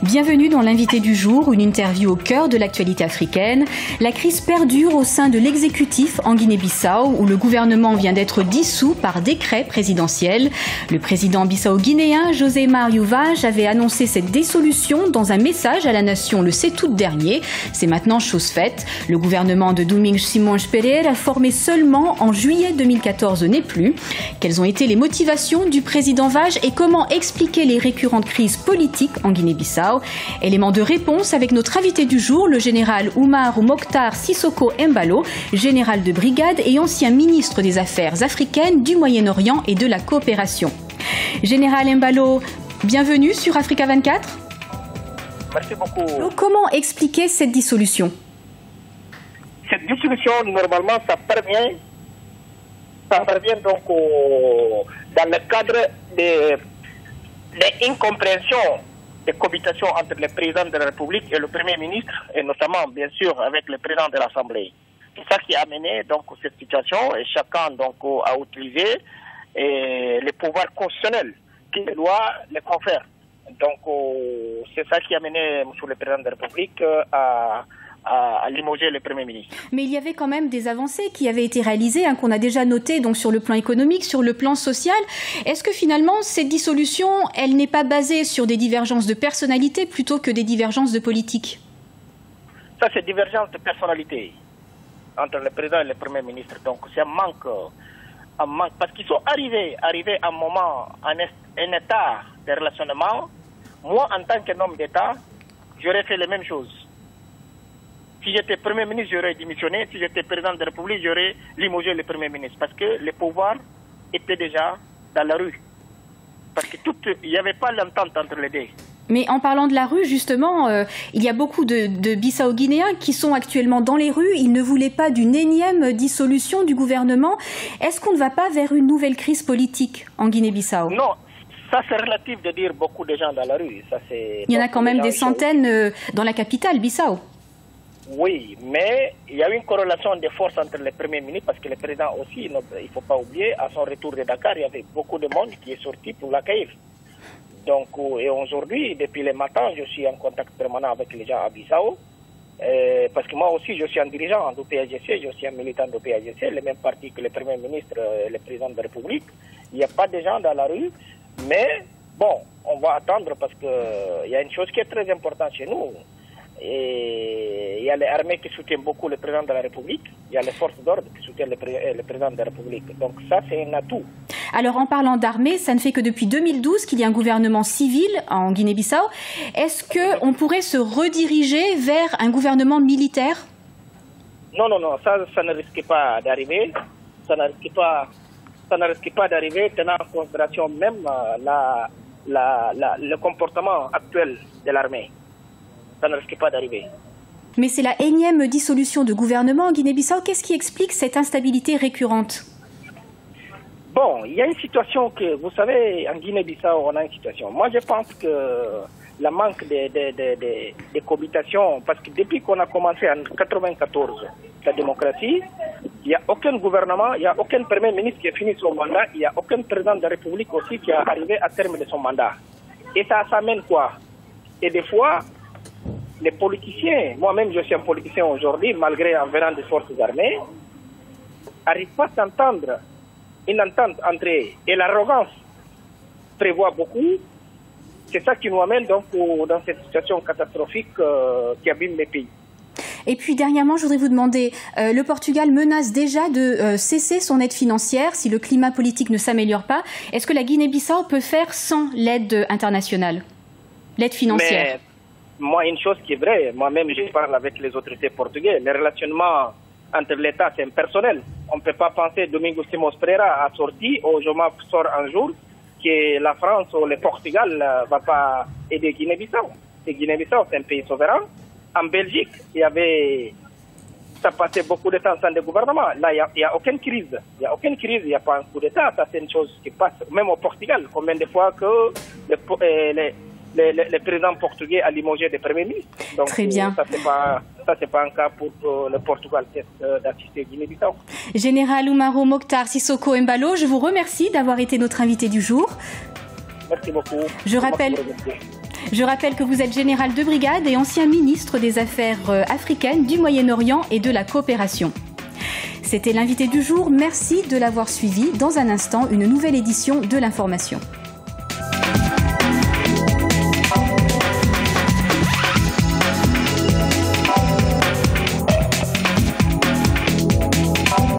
Bienvenue dans l'invité du jour, une interview au cœur de l'actualité africaine. La crise perdure au sein de l'exécutif en Guinée-Bissau, où le gouvernement vient d'être dissous par décret présidentiel. Le président bissau-guinéen José Mário Vaz avait annoncé cette dissolution dans un message à la nation le 7 août dernier. C'est maintenant chose faite. Le gouvernement de Domingos Simões Pereira, formé seulement en juillet 2014, n'est plus. Quelles ont été les motivations du président Vaz et comment expliquer les récurrentes crises politiques en Guinée-Bissau? Élément de réponse avec notre invité du jour, le général Umaru Mokhtar Sissoko Embalo, général de brigade et ancien ministre des Affaires africaines, du Moyen-Orient et de la coopération. Général Embalo, bienvenue sur Africa 24. Merci beaucoup. Comment expliquer cette dissolution? Cette dissolution, normalement, ça parvient donc dans le cadre des incompréhensions, des cohabitations entre le président de la République et le Premier ministre, et notamment, bien sûr, avec le président de l'Assemblée. C'est ça qui a amené donc cette situation, et chacun donc a utilisé les pouvoirs constitutionnels qui les lois les confèrent. Donc, c'est ça qui a amené M. le président de la République à limoger le Premier ministre. Mais il y avait quand même des avancées qui avaient été réalisées, qu'on a déjà notées donc sur le plan économique, sur le plan social. Est-ce que finalement cette dissolution, elle n'est pas basée sur des divergences de personnalité plutôt que des divergences de politique? Ça, c'est divergence de personnalité entre le président et le Premier ministre. Donc, c'est un manque parce qu'ils sont arrivés à un moment, un état de relationnement. Moi, en tant qu'homme d'État, j'aurais fait les mêmes choses. Si j'étais Premier ministre, j'aurais démissionné. Si j'étais président de la République, j'aurais limogé le Premier ministre. Parce que les pouvoirs étaient déjà dans la rue. Parce qu'il n'y avait pas l'entente entre les deux. Mais en parlant de la rue, justement, il y a beaucoup de Bissau-Guinéens qui sont actuellement dans les rues. Ils ne voulaient pas d'une énième dissolution du gouvernement. Est-ce qu'on ne va pas vers une nouvelle crise politique en Guinée-Bissau? Non, ça c'est relatif de dire beaucoup de gens dans la rue. Ça, il y en a quand même des centaines dans la capitale, Bissau. Oui, mais il y a eu une corrélation des forces entre le Premier ministre, parce que le président aussi, il ne faut pas oublier, à son retour de Dakar, il y avait beaucoup de monde qui est sorti pour l'accueillir. Donc, et aujourd'hui, depuis le matin, je suis en contact permanent avec les gens à Bissau, parce que moi aussi, je suis un dirigeant du PAGC, je suis un militant du PAGC, le même parti que le Premier ministre et le président de la République. Il n'y a pas de gens dans la rue, mais bon, on va attendre parce qu'il y a une chose qui est très importante chez nous. Et il y a les armées qui soutiennent beaucoup le président de la République, il y a les forces d'ordre qui soutiennent le président de la République. Donc ça, c'est un atout. Alors en parlant d'armée, ça ne fait que depuis 2012 qu'il y a un gouvernement civil en Guinée-Bissau. Est-ce qu'on pourrait se rediriger vers un gouvernement militaire? Non, ça ne risque pas d'arriver. Ça ne risque pas d'arriver, tenant en considération même le comportement actuel de l'armée. Ça ne risque pas d'arriver. Mais c'est la énième dissolution de gouvernement en Guinée-Bissau. Qu'est-ce qui explique cette instabilité récurrente? Bon, il y a une situation que, vous savez, en Guinée-Bissau, on a une situation. Moi, je pense que le manque de cohabitation, parce que depuis qu'on a commencé en 1994 la démocratie, il n'y a aucun gouvernement, il n'y a aucun Premier ministre qui a fini son mandat, il n'y a aucun président de la République aussi qui est arrivé à terme de son mandat. Et ça amène quoi? Et des fois, les politiciens, moi-même je suis un politicien aujourd'hui, malgré en venant des forces armées, n'arrivent pas à s'entendre, une entente entre eux. Et l'arrogance prévoit beaucoup. C'est ça qui nous amène donc dans cette situation catastrophique qui abîme les pays. Et puis dernièrement, je voudrais vous demander, le Portugal menace déjà de cesser son aide financière si le climat politique ne s'améliore pas. Est-ce que la Guinée-Bissau peut faire sans l'aide internationale, l'aide financière? Moi, une chose qui est vraie, moi-même je parle avec les autorités portugaises, le relationnement entre l'État c'est impersonnel. On ne peut pas penser Domingos Simões Pereira a sorti, ou je m'en sors un jour, que la France ou le Portugal ne va pas aider Guinée-Bissau. Et Guinée-Bissau c'est un pays souverain. En Belgique, ça passait beaucoup de temps sans des gouvernements. Là, il n'y a aucune crise. Il n'y a aucune crise, il n'y a pas un coup d'État. Ça, c'est une chose qui passe, même au Portugal. Combien de fois que le président portugais a limogé des premiers ministres. Donc, très bien. Ça, c'est pas un cas pour le Portugal d'assister Guinée-Bissau. Général Umaru Mokhtar Sissoko Embalo, je vous remercie d'avoir été notre invité du jour. Merci beaucoup. Je rappelle que vous êtes général de brigade et ancien ministre des Affaires africaines, du Moyen-Orient et de la coopération. C'était l'invité du jour. Merci de l'avoir suivi. Dans un instant, une nouvelle édition de l'information.